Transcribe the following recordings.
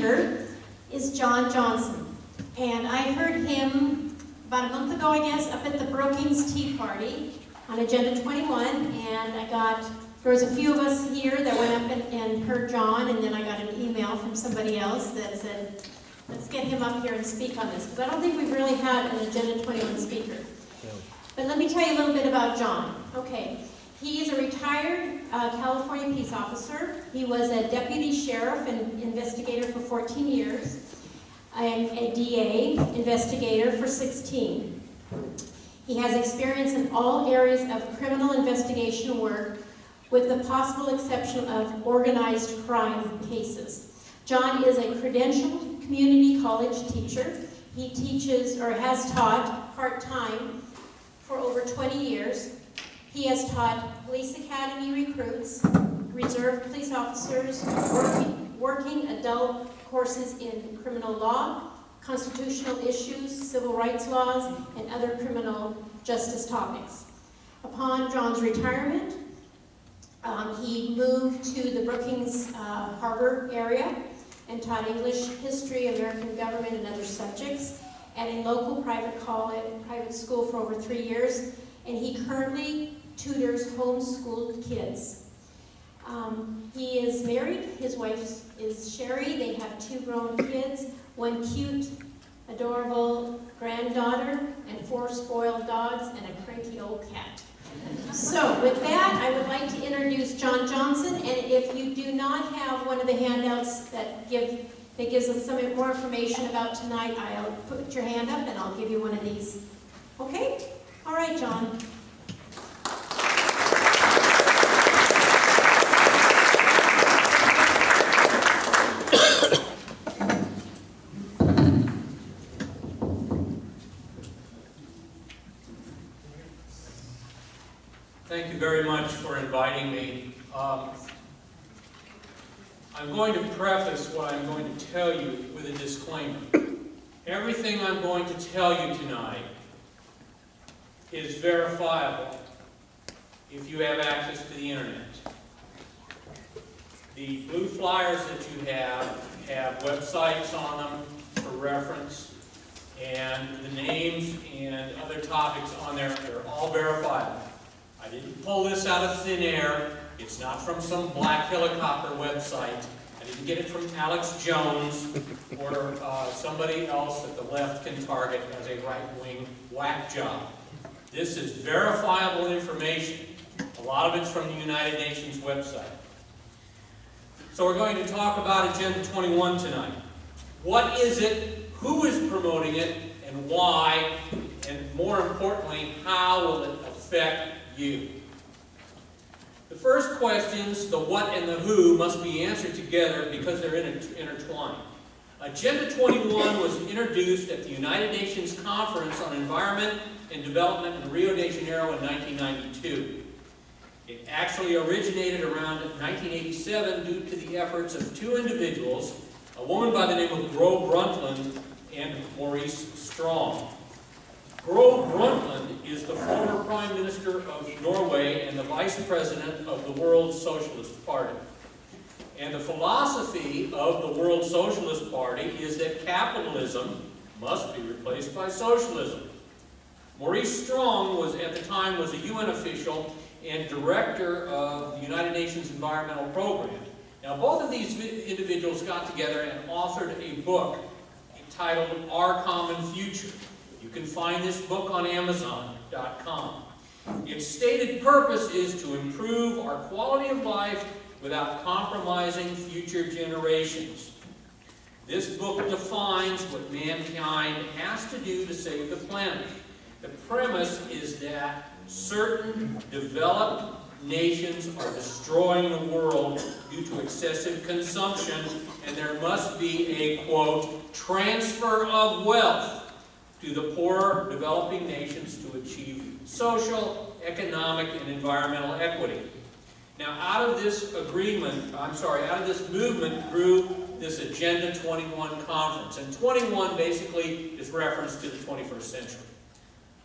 speaker is John Johnson. And I heard him about a month ago, I guess, up at the Brookings Tea Party on Agenda 21, and there was a few of us here that went up and heard John, and then I got an email from somebody else that said, let's get him up here and speak on this, because I don't think we've really had an Agenda 21 speaker. But let me tell you a little bit about John. Okay, he is a retired California peace officer. He was a deputy sheriff and investigator for 14 years, and a DA investigator for 16. He has experience in all areas of criminal investigation work, with the possible exception of organized crime cases. John is a credentialed community college teacher. He teaches, or has taught, part-time for over 20 years. He has taught police academy recruits, reserve police officers, working adult courses in criminal law, constitutional issues, civil rights laws, and other criminal justice topics. Upon John's retirement, he moved to the Brookings Harbor area and taught English, history, American government, and other subjects at a local private school for over 3 years, and he currently tutors homeschooled kids. He is married. His wife is Sherry. They have 2 grown kids, 1 cute, adorable granddaughter, and 4 spoiled dogs, and a cranky old cat. So with that, I would like to introduce John Johnson, and if you do not have one of the handouts that gives us some more information about tonight, I'll put your hand up and I'll give you one of these. Okay? All right, John. Thank you very much for inviting me. I'm going to preface what I'm going to tell you with a disclaimer. Everything I'm going to tell you tonight is verifiable if you have access to the internet. The blue flyers that you have websites on them for reference, and the names and other topics on there, they're all verifiable. I didn't pull this out of thin air. It's not from some black helicopter website. I didn't get it from Alex Jones or somebody else that the left can target as a right-wing whack job. This is verifiable information. A lot of it's from the United Nations website. So we're going to talk about Agenda 21 tonight. What is it? Who is promoting it? And why? And more importantly, how will it affect you? The first questions, the what and the who, must be answered together because they're intertwined. Agenda 21 was introduced at the United Nations Conference on Environment and Development in Rio de Janeiro in 1992. It actually originated around 1987 due to the efforts of 2 individuals, a woman by the name of Gro Brundtland and Maurice Strong. Gro Brundtland is the former Prime Minister of Norway and the Vice President of the World Socialist Party. And the philosophy of the World Socialist Party is that capitalism must be replaced by socialism. Maurice Strong was, at the time, was a UN official and director of the United Nations Environmental Program. Now, both of these individuals got together and authored a book entitled Our Common Future. You can find this book on Amazon.com. Its stated purpose is to improve our quality of life without compromising future generations. This book defines what mankind has to do to save the planet. The premise is that certain developed nations are destroying the world due to excessive consumption, and there must be a, quote, transfer of wealth to the poorer developing nations to achieve social, economic, and environmental equity. Now, out of this out of this movement grew this Agenda 21 conference, and 21 basically is reference to the 21st century.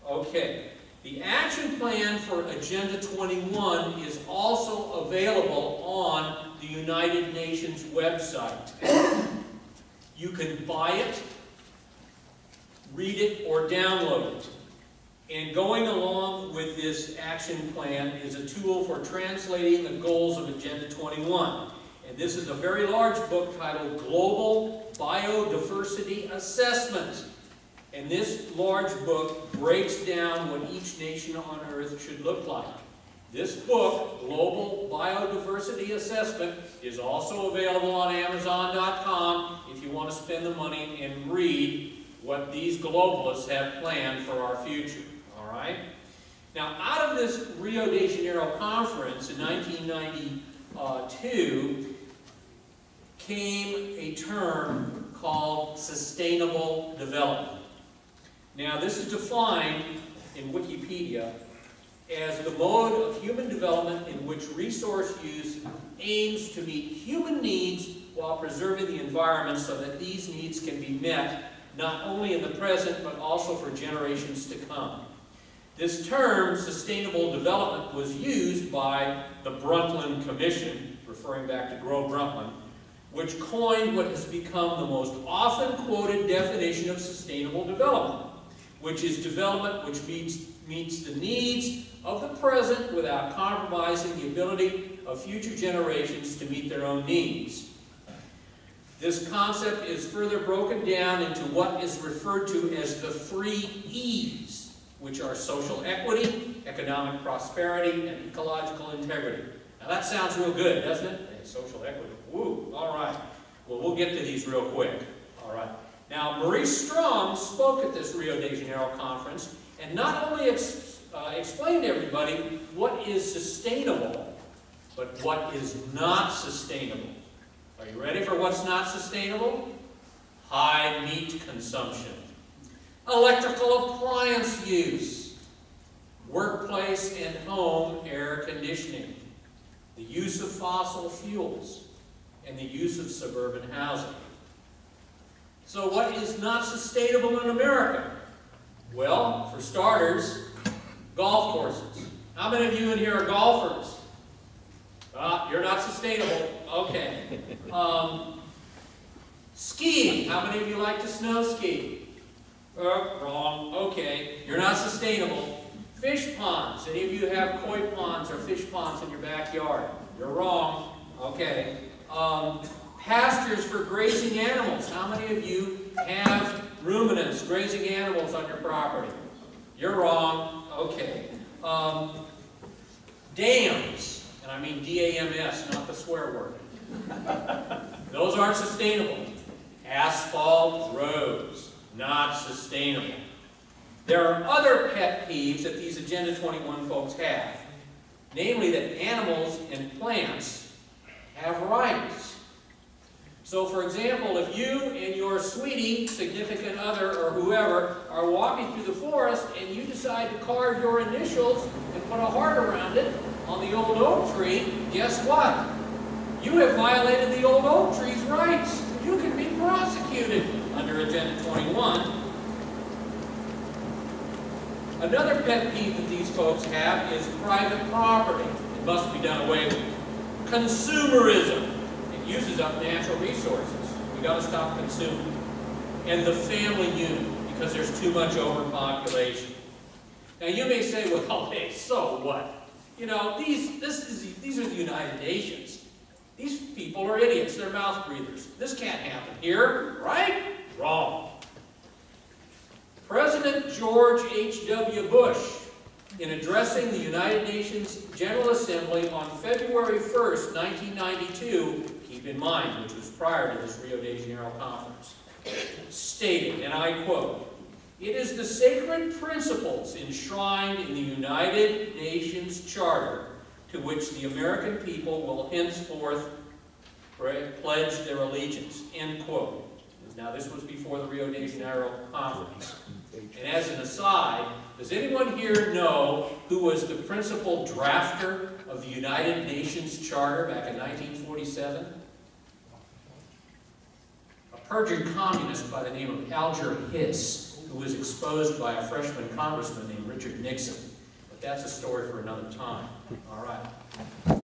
Okay, the action plan for Agenda 21 is also available on the United Nations website. can buy it, read it, or download it. And going along with this action plan is a tool for translating the goals of Agenda 21. And this is a very large book titled Global Biodiversity Assessment. And this large book breaks down what each nation on Earth should look like. This book, Global Biodiversity Assessment, is also available on Amazon.com if you want to spend the money and read what these globalists have planned for our future. All right? Now, out of this Rio de Janeiro conference in 1992 came a term called sustainable development. Now, this is defined in Wikipedia as the mode of human development in which resource use aims to meet human needs while preserving the environment so that these needs can be met not only in the present but also for generations to come. This term, sustainable development, was used by the Brundtland Commission, referring back to Gro Brundtland, which coined what has become the most often quoted definition of sustainable development, which is development which meets the needs of the present without compromising the ability of future generations to meet their own needs. This concept is further broken down into what is referred to as the 3 E's, which are social equity, economic prosperity, and ecological integrity. Now that sounds real good, doesn't it? Hey, social equity. Woo, all right. Well, we'll get to these real quick. All right. Now, Maurice Strong spoke at this Rio de Janeiro conference and not only explained to everybody what is sustainable, but what is not sustainable. Are you ready for what's not sustainable? High meat consumption, electrical appliance use, workplace and home air conditioning, the use of fossil fuels, and the use of suburban housing. So what is not sustainable in America? Well, for starters, golf courses. How many of you in here are golfers? You're not sustainable. Okay. Skiing. How many of you like to snow ski? Wrong. Okay. You're not sustainable. Fish ponds. Any of you have koi ponds or fish ponds in your backyard? You're wrong. Okay. Pastures for grazing animals. How many of you have ruminants, grazing animals on your property? You're wrong. Okay. Dams. And I mean D-A-M-S, not the swear word. Those aren't sustainable. Asphalt roads, not sustainable. There are other pet peeves that these Agenda 21 folks have. Namely that animals and plants have rights. So for example, if you and your sweetie, significant other, or whoever are walking through the forest and you decide to carve your initials and put a heart around it on the old oak tree, guess what? You have violated the old oak tree's rights. You can be prosecuted under Agenda 21. Another pet peeve that these folks have is private property. It must be done away with. Consumerism. It uses up natural resources. We've got to stop consuming. And the family unit, because there's too much overpopulation. Now you may say, well, hey, so what? You know, these are the United Nations. These people are idiots. They're mouth breathers. This can't happen here, right? Wrong. President George H.W. Bush, in addressing the United Nations General Assembly on February 1st, 1992, keep in mind, which was prior to this Rio de Janeiro conference, stated, and I quote, "It is the sacred principles enshrined in the United Nations Charter to which the American people will henceforth pledge their allegiance," end quote. Now, this was before the Rio de Janeiro conference. And as an aside, does anyone here know who was the principal drafter of the United Nations Charter back in 1947? A perjured communist by the name of Alger Hiss, who was exposed by a freshman congressman named Richard Nixon. But that's a story for another time. All right.